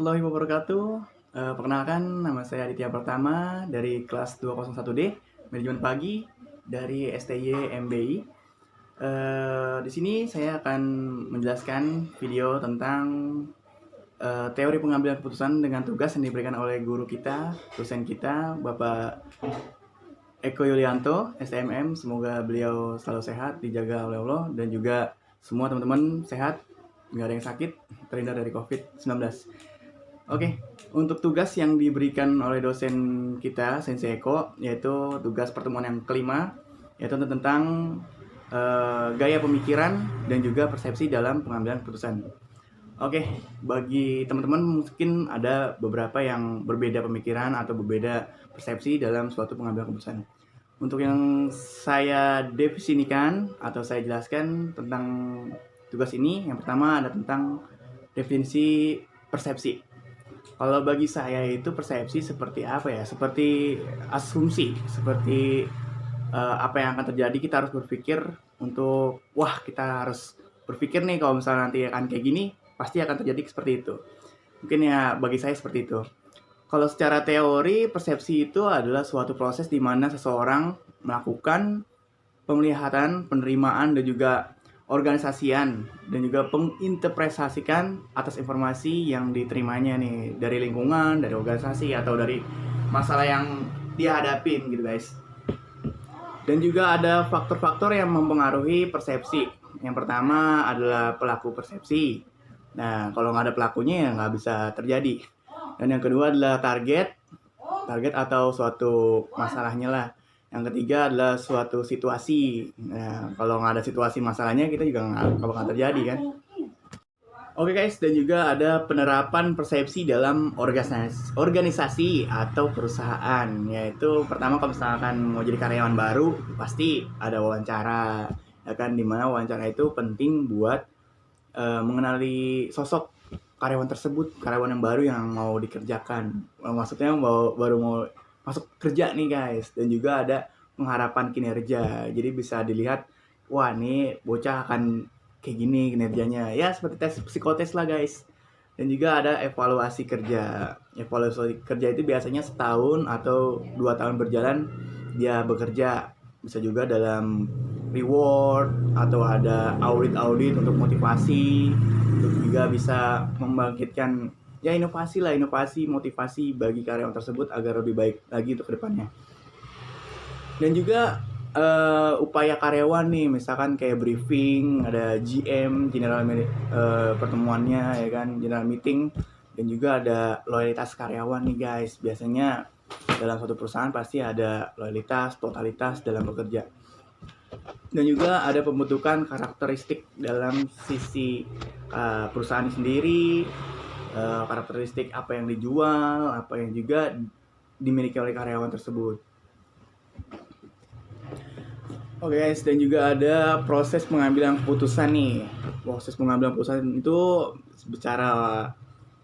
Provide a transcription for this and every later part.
warahmatullahi wabarakatuh. Perkenalkan, nama saya Aditya Pertama dari kelas 201D, Manajemen Pagi dari STY MBI. Di sini saya akan menjelaskan video tentang teori pengambilan keputusan dengan tugas yang diberikan oleh guru kita, dosen kita, Bapak Eko Yulianto, STMM. Semoga beliau selalu sehat, dijaga oleh Allah, dan juga semua teman-teman sehat, nggak ada yang sakit, terhindar dari COVID-19. Oke, untuk tugas yang diberikan oleh dosen kita, Sensei Eko, yaitu tugas pertemuan yang kelima, yaitu tentang gaya pemikiran dan juga persepsi dalam pengambilan keputusan. Oke, bagi teman-teman mungkin ada beberapa yang berbeda pemikiran atau berbeda persepsi dalam suatu pengambilan keputusan. Untuk yang saya definisikan atau saya jelaskan tentang tugas ini, yang pertama ada tentang definisi persepsi. Kalau bagi saya itu persepsi seperti apa ya? Seperti asumsi, seperti apa yang akan terjadi. Kita harus berpikir untuk, wah kita harus berpikir nih kalau misalnya nanti akan kayak gini, pasti akan terjadi seperti itu. Mungkin ya bagi saya seperti itu. Kalau secara teori, persepsi itu adalah suatu proses di mana seseorang melakukan penglihatan, penerimaan, dan juga organisasian, dan juga penginterpretasikan atas informasi yang diterimanya nih dari lingkungan, dari organisasi, atau dari masalah yang dia hadapin gitu guys. Dan juga ada faktor-faktor yang mempengaruhi persepsi. Yang pertama adalah pelaku persepsi. Nah, kalau nggak ada pelakunya ya nggak bisa terjadi. Dan yang kedua adalah target atau suatu masalahnya lah. Yang ketiga adalah suatu situasi. Nah, kalau nggak ada situasi masalahnya, kita juga nggak bakal terjadi kan. Oke guys, dan juga ada penerapan persepsi dalam organisasi atau perusahaan. Yaitu pertama, kalau misalkan mau jadi karyawan baru, pasti ada wawancara. Ya kan, dimana wawancara itu penting buat mengenali sosok karyawan tersebut, karyawan yang baru yang mau dikerjakan. Maksudnya baru mau masuk kerja nih guys. Dan juga ada pengharapan kinerja, jadi bisa dilihat, wah nih bocah akan kayak gini kinerjanya, ya seperti tes psikotes lah guys. Dan juga ada evaluasi kerja. Evaluasi kerja itu biasanya setahun atau 2 tahun berjalan dia bekerja. Bisa juga dalam reward atau ada audit untuk motivasi, untuk juga bisa membangkitkan ya inovasi motivasi bagi karyawan tersebut agar lebih baik lagi untuk kedepannya. Dan juga upaya karyawan nih, misalkan kayak briefing, ada GM, pertemuannya ya kan, general meeting. Dan juga ada loyalitas karyawan nih guys. Biasanya dalam suatu perusahaan pasti ada loyalitas, totalitas dalam bekerja. Dan juga ada pembentukan karakteristik dalam sisi perusahaan sendiri, karakteristik apa yang dijual, apa yang juga dimiliki oleh karyawan tersebut. Oke guys, dan juga ada proses pengambilan keputusan nih. Proses pengambilan keputusan itu secara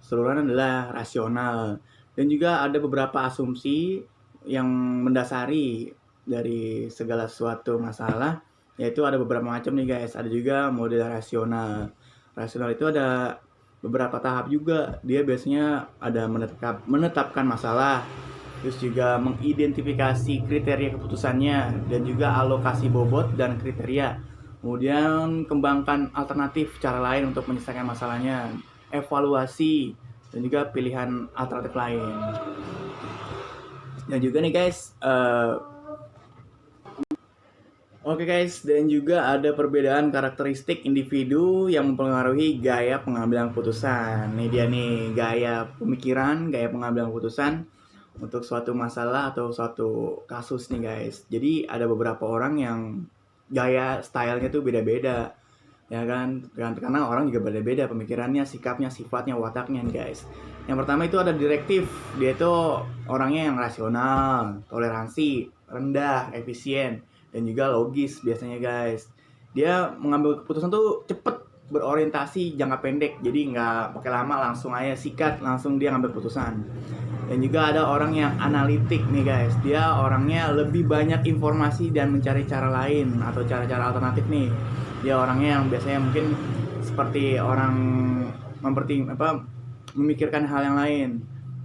keseluruhan adalah rasional. Dan juga ada beberapa asumsi yang mendasari dari segala suatu masalah. Yaitu ada beberapa macam nih guys. Ada juga model rasional. Rasional itu ada beberapa tahap juga. Dia biasanya ada menetapkan masalah, terus juga mengidentifikasi kriteria keputusannya, dan juga alokasi bobot dan kriteria. Kemudian kembangkan alternatif cara lain untuk menyelesaikan masalahnya, evaluasi, dan juga pilihan alternatif lain. Dan juga nih guys, oke guys, dan juga ada perbedaan karakteristik individu yang mempengaruhi gaya pengambilan keputusan. Ini dia nih, gaya pemikiran, gaya pengambilan keputusan untuk suatu masalah atau suatu kasus nih guys. Jadi ada beberapa orang yang gaya stylenya tuh beda-beda, ya kan, karena orang juga beda-beda pemikirannya, sikapnya, sifatnya, wataknya nih guys. Yang pertama itu ada direktif. Dia itu orangnya yang rasional, toleransi rendah, efisien, dan juga logis biasanya guys. Dia mengambil keputusan tuh cepet, berorientasi jangka pendek, jadi nggak pakai lama, langsung aja sikat, langsung dia ngambil keputusan. Dan juga ada orang yang analitik nih guys. Dia orangnya lebih banyak informasi dan mencari cara lain atau cara-cara alternatif nih. Dia orangnya yang biasanya mungkin seperti orang memikirkan hal yang lain,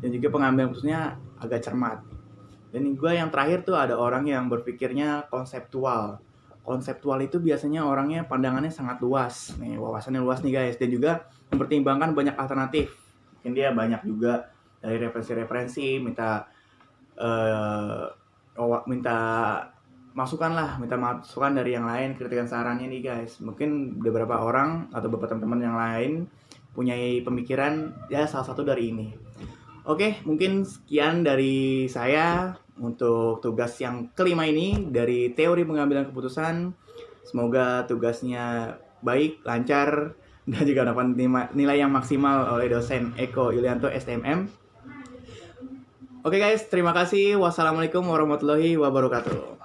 dan juga pengambilan keputusannya agak cermat. Dan gue yang terakhir tuh ada orang yang berpikirnya konseptual. Konseptual itu biasanya orangnya pandangannya sangat luas, nih wawasannya luas nih guys, dan juga mempertimbangkan banyak alternatif. Mungkin dia banyak juga dari referensi-referensi, minta masukan dari yang lain, kritikan sarannya nih guys. Mungkin beberapa orang atau beberapa teman-teman yang lain punya pemikiran ya salah satu dari ini. Oke, mungkin sekian dari saya untuk tugas yang kelima ini dari teori pengambilan keputusan. Semoga tugasnya baik, lancar, dan juga dapat nilai yang maksimal oleh dosen Eko Yulianto STMM. Oke guys, terima kasih. Wassalamualaikum warahmatullahi wabarakatuh.